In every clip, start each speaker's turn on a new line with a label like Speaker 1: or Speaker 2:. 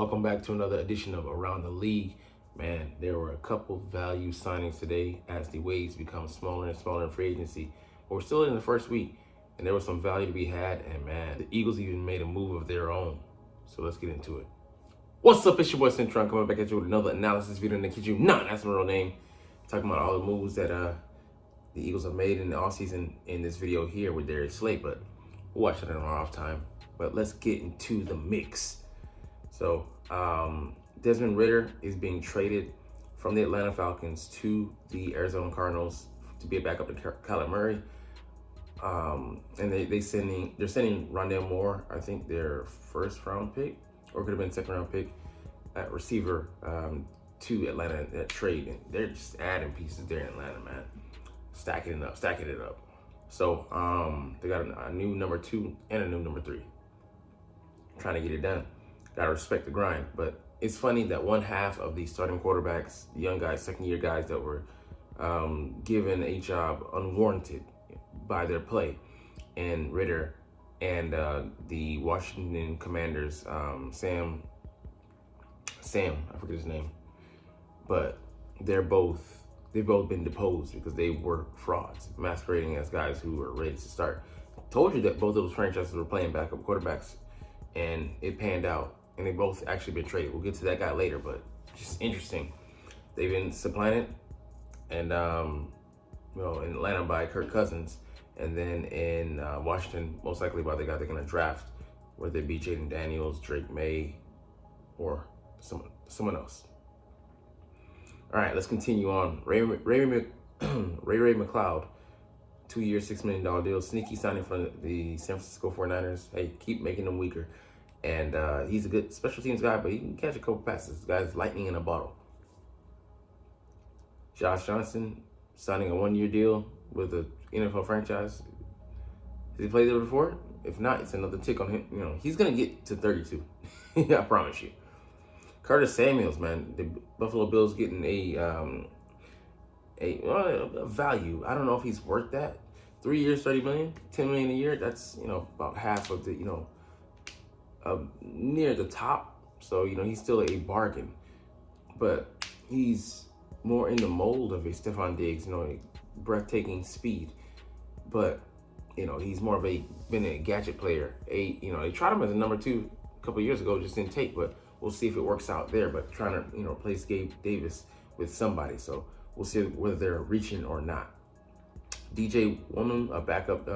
Speaker 1: Welcome back to another edition of Around the League. Man, there were a couple value signings today as the waves become smaller and smaller in free agency. But we're still in the first week, and there was some value to be had. And man, the Eagles even made a move of their own. So let's get into it. What's up? It's your boy Cintron coming back at you with another analysis video. And to kid you not, that's my real name. Talking about all the moves that the Eagles have made in the offseason in this video here with Darius Slate, but we'll watch it in our off time. But let's get into the mix. So Desmond Ridder is being traded from the Atlanta Falcons to the Arizona Cardinals to be a backup to Kyler Murray. And they're sending Rondale Moore, I think their first round pick, or could have been second round pick at receiver to Atlanta in that trade. And they're just adding pieces there in Atlanta, man. Stacking it up. So they got a new number 2 and a new number 3. Trying to get it done. Gotta respect the grind. But it's funny that one half of the starting quarterbacks, the young guys, second-year guys that were given a job unwarranted by their play, and Ridder and the Washington Commanders, Sam, I forget his name, but they've both been deposed because they were frauds, masquerading as guys who were ready to start. Told you that both of those franchises were playing backup quarterbacks, and it panned out, and they both actually been traded. We'll get to that guy later, but just interesting. They've been supplanted, and in Atlanta by Kirk Cousins, and then in Washington, most likely by the guy they're gonna draft, whether it be Jaden Daniels, Drake May, or someone else. All right, let's continue on. Ray McLeod, 2-year, $6 million deal. Sneaky signing from the San Francisco 49ers. Hey, keep making them weaker. And he's a good special teams guy, but he can catch a couple passes. This guy's lightning in a bottle. Josh Johnson signing a 1-year deal with an NFL franchise. Has he played there before? If not, it's another tick on him. He's going to get to 32. I promise you. Curtis Samuels, man. The Buffalo Bills getting a value. I don't know if he's worth that. 3 years, $30 million, $10 million a year. That's about half of the near the top. So he's still a bargain, but he's more in the mold of a Stephon Diggs. A breathtaking speed, but he's more of been a gadget player. They tried him as a number 2 a couple of years ago, just didn't take, but we'll see if it works out there. But trying to replace Gabe Davis with somebody, so we'll see whether they're reaching or not. DJ Woman, a backup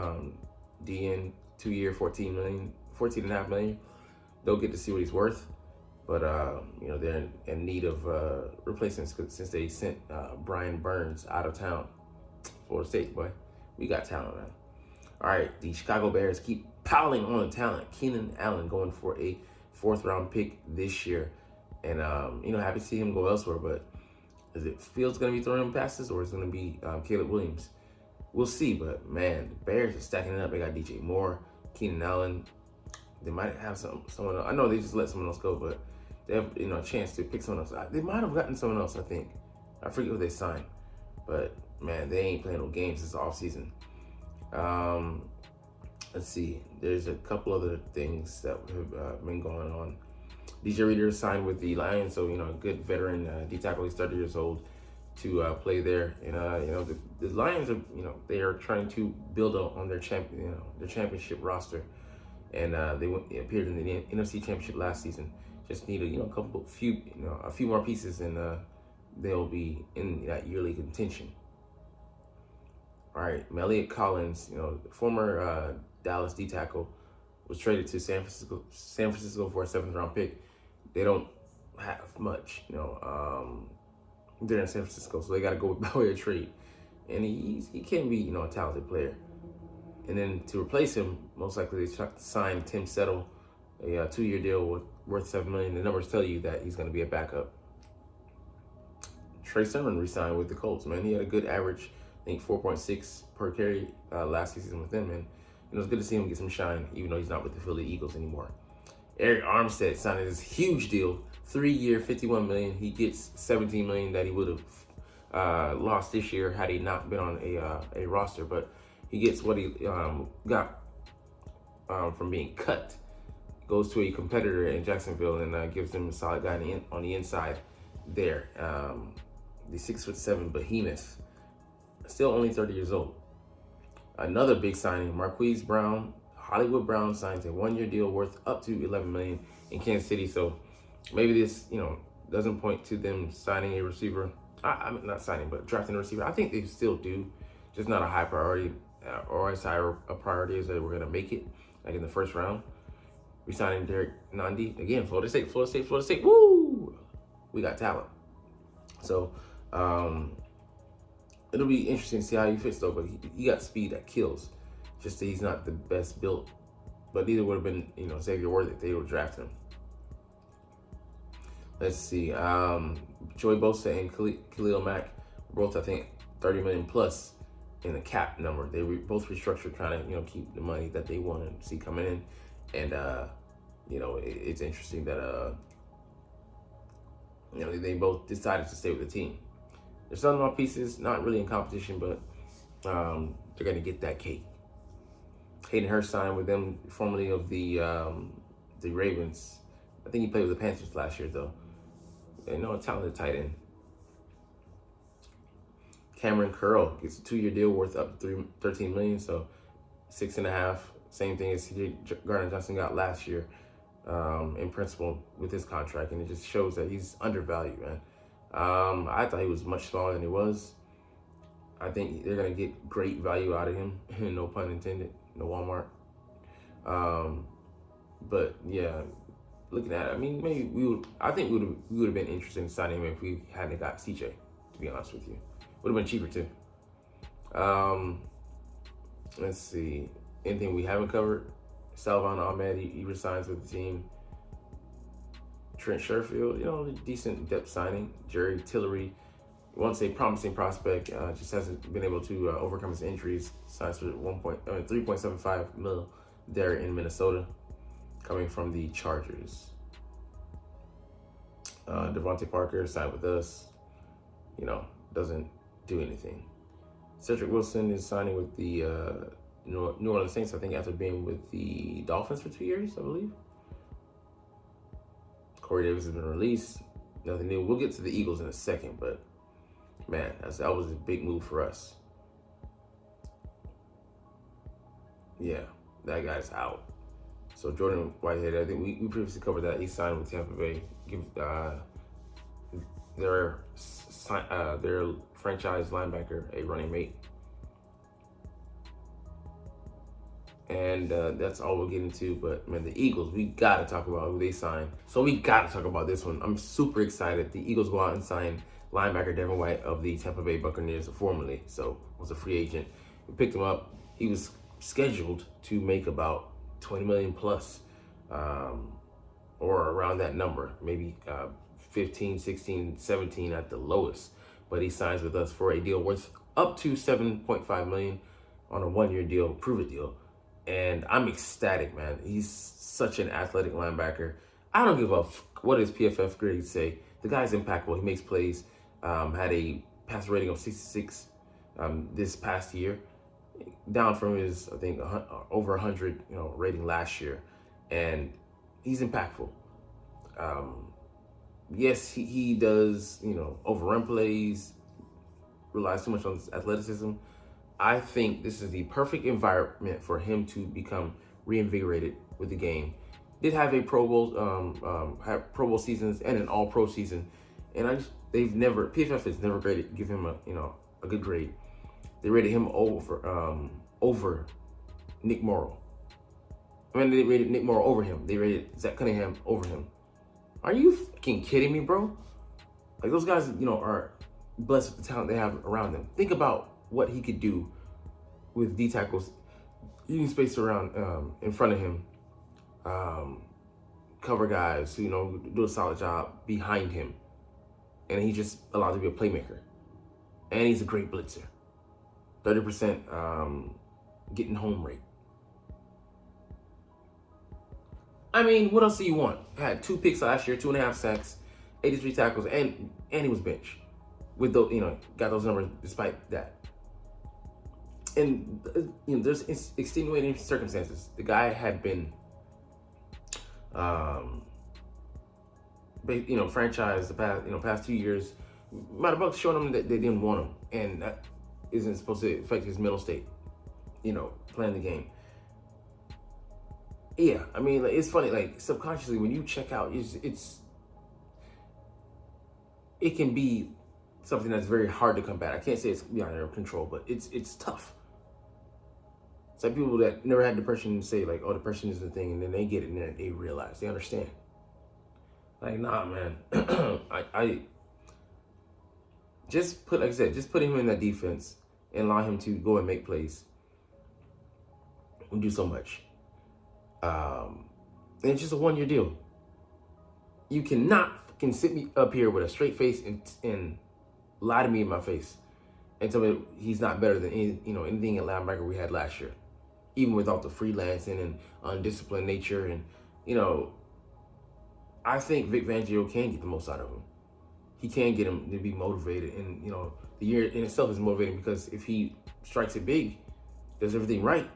Speaker 1: DN, 2-year, $14.5 million. They'll get to see what he's worth, but they're in need of replacements since they sent Brian Burns out of town. Florida State, boy, we got talent, man. All right, the Chicago Bears keep piling on the talent. Keenan Allen going for a 4th-round pick this year, and happy to see him go elsewhere. But is it Fields going to be throwing him passes, or is it going to be Caleb Williams? We'll see. But man, the Bears are stacking it up. They got DJ Moore, Keenan Allen. They might have someone else. I know they just let someone else go, but they have a chance to pick someone else. They might have gotten someone else. I think I forget who they signed, but man, they ain't playing no games this offseason. Let's see. There's a couple other things that have been going on. DJ Reader signed with the Lions, so a good veteran D tackle. He's 30 years old to play there, and the Lions are they are trying to build on their championship roster, and they appeared in the NFC Championship last season. Just need a few more pieces, and they'll be in that yearly contention. All right, Elliott Collins, former Dallas D tackle, was traded to San Francisco for a 7th-round pick. They don't have much, they're in San Francisco, so they got to go by way of trade. And he can be, a talented player. And then to replace him, most likely they signed Tim Settle, a 2-year deal worth $7 million. The numbers tell you that he's going to be a backup. Trey Sermon re-signed with the Colts, man. He had a good average, I think 4.6 per carry last season with them, and it's good to see him get some shine, even though he's not with the Philly Eagles anymore. Eric Armstead signed this huge deal, 3-year, $51 million. He gets $17 million that he would have lost this year had he not been on a roster, but he gets what he got from being cut. goes to a competitor in Jacksonville and gives them a solid guy on the inside there. The 6'7" behemoth, still only 30 years old. Another big signing, Marquise Brown, Hollywood Brown signs a 1-year deal worth up to $11 million in Kansas City. So maybe this, doesn't point to them signing a receiver. I mean, not signing, but drafting a receiver. I think they still do, just not a high priority, or as high a priority as they were going to make it, like in the first round. Resigning Derek Nandi again, Florida State. Woo! We got talent. So it'll be interesting to see how he fits though. But he got speed that kills. Just that he's not the best built. But neither would have been, Xavier Worthy if they would draft him. Let's see. Joey Bosa and Khalil Mack, both I think 30 million plus in the cap number. They both restructured, kind of keep the money that they want to see coming in. And it's interesting that they both decided to stay with the team. There's some more pieces, not really in competition, but they're gonna get that cake. Hayden Hurst signed with them, formerly of the Ravens. I think he played with the Panthers last year, though. And a talented tight end. Cameron Curl gets a 2-year deal worth up to $13 million, so 6.5. Same thing as CJ Gardner-Johnson got last year, in principle with his contract, and it just shows that he's undervalued, man. I thought he was much smaller than he was. I think they're gonna get great value out of him, no pun intended, no Walmart. But yeah, looking at it, I mean, maybe we would have been interested in signing him if we hadn't got CJ. To be honest with you, would have been cheaper too. Let's see. Anything we haven't covered? Salvon Ahmed, he resigns with the team. Trent Sherfield, decent depth signing. Jerry Tillery, once a promising prospect, just hasn't been able to overcome his injuries. Signs for 3.75 mil there in Minnesota, coming from the Chargers. Devontae Parker signed with us. Doesn't do anything. Cedric Wilson is signing with the New Orleans Saints, I think, after being with the Dolphins for 2 years, I believe. Corey Davis has been released. Nothing new. We'll get to the Eagles in a second, but man, that was a big move for us. Yeah, that guy's out. So Jordan Whitehead, I think we previously covered that. He signed with Tampa Bay. Their franchise linebacker a running mate. And that's all we'll get into. But, man, the Eagles, we got to talk about who they signed. So we got to talk about this one. I'm super excited. The Eagles go out and sign linebacker Devin White of the Tampa Bay Buccaneers, formerly. So was a free agent. We picked him up. He was scheduled to make about 20 million plus, or around that number, maybe 15, 16, 17 at the lowest. But he signs with us for a deal worth up to 7.5 million on a 1-year deal, prove-it deal. And I'm ecstatic, man. He's such an athletic linebacker. I don't give a what his PFF grades say. The guy's impactful. He makes plays. Had a pass rating of 66 this past year, down from his, I think, over 100 rating last year. And he's impactful. Yes, he does, overrun plays, relies too much on his athleticism. I think this is the perfect environment for him to become reinvigorated with the game. Did have a Pro Bowl, have Pro Bowl seasons and an All Pro season, and PFF has never give him a good grade. They rated him over Nick Morrow. I mean, they rated Nick Morrow over him. They rated Zach Cunningham over him. Are you fucking kidding me, bro? Like, those guys, are blessed with the talent they have around them. Think about what he could do with D tackles, eating space around in front of him, cover guys who do a solid job behind him, and he's just allowed to be a playmaker. And he's a great blitzer. 30% getting home rate. I mean, what else do you want? Had 2 picks last year, 2.5 sacks, 83 tackles, and he was benched with those, got those numbers despite that. And there's extenuating circumstances. The guy had been franchise the past 2 years. Might have Bucks showing him that they didn't want him, and that isn't supposed to affect his mental state. Playing the game. Yeah, I mean, like, it's funny. Like, subconsciously, when you check out, it can be something that's very hard to combat. I can't say it's beyond their control, but it's tough. It's like people that never had depression say like, "Oh, depression is the thing," and then they get it and then they realize, they understand. Like, nah, man. I just put, like I said, just put him in that defense and allow him to go and make plays and do so much. And it's just a 1-year deal. You cannot fucking sit me up here with a straight face and lie to me in my face and tell me he's not better than anything at linebacker we had last year, even without the freelancing and undisciplined nature. And I think Vic Fangio can get the most out of him. He can get him to be motivated, and the year in itself is motivating because if he strikes it big, does everything right,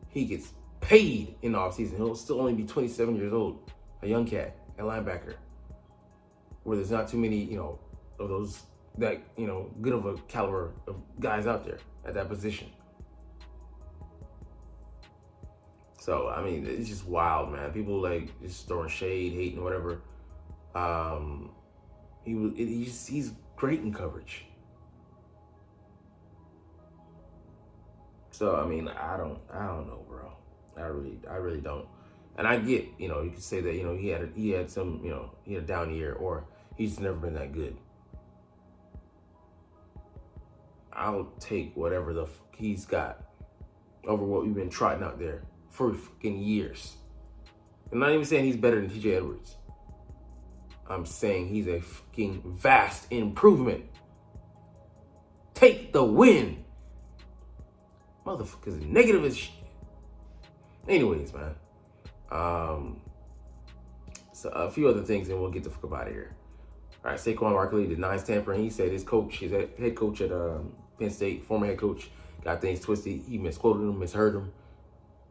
Speaker 1: he gets paid in the offseason. He'll still only be 27 years old, a young cat, a linebacker, where there's not too many, of those that, good of a caliber of guys out there at that position. So, I mean, it's just wild, man. People like just throwing shade, hating, whatever. He's great in coverage. So, I mean, I don't know, bro. I really don't. And I get, you could say that, he had a down year, or he's never been that good. I'll take whatever the fuck he's got over what we've been trotting out there for fucking years. I'm not even saying he's better than TJ Edwards. I'm saying he's a fucking vast improvement. Take the win. Motherfuckers negative as shit. Anyways, man. So a few other things, and we'll get the fuck up out of here. All right, Saquon Barkley denies tampering. He said his head coach at Penn State, former head coach, got things twisted. He misquoted him, misheard him,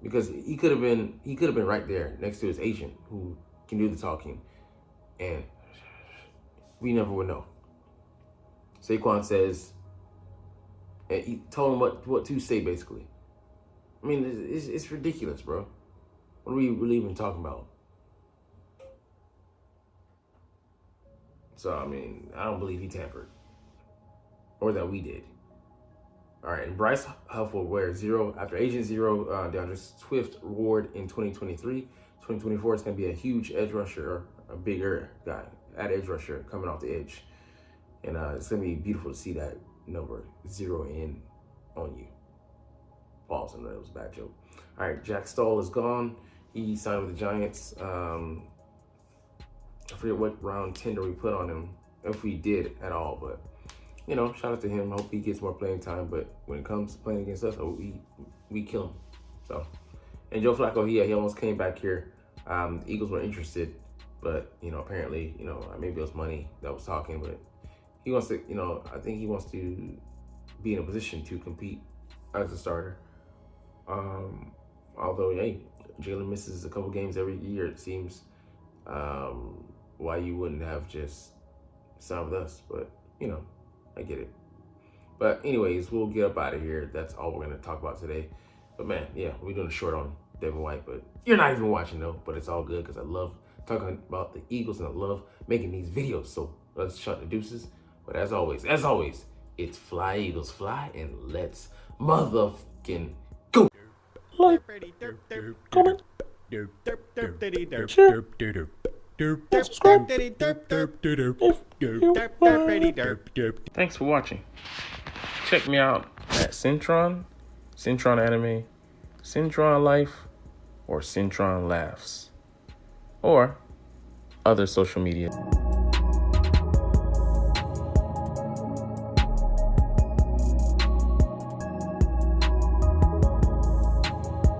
Speaker 1: because he could have been right there next to his agent who can do the talking, and we never would know. Saquon says, and he told him what to say, basically. I mean, it's ridiculous, bro. What are we really even talking about? So, I mean, I don't believe he tampered. Or that we did. All right, and Bryce Huff will wear 0 after Agent 0 DeAndre Swift award in 2023. 2024 is going to be a huge edge rusher, a bigger guy at edge rusher coming off the edge. And it's going to be beautiful to see that number 0 in on you. Pause, I know that was a bad joke. All right, Jack Stoll is gone. He signed with the Giants. I forget what round tender we put on him, if we did at all, but shout out to him. I hope he gets more playing time, but when it comes to playing against us, we kill him. So, and Joe Flacco, he almost came back here. The Eagles were interested, but apparently, maybe it was money that was talking, but he wants to, I think he wants to be in a position to compete as a starter. Although, hey, Jalen misses a couple games every year, it seems. Why you wouldn't have just signed with us, but I get it. But anyways, we'll get up out of here. That's all we're gonna talk about today. But man, yeah, we're doing a short on Devin White, but you're not even watching though. But it's all good because I love talking about the Eagles and I love making these videos. So let's shut the deuces. But as always, it's fly Eagles fly, and let's motherfucking go. Like, comment, share, subscribe. Thanks for watching. Check me out at Cintron Anime, Cintron Life, or Cintron Laughs, or other social media.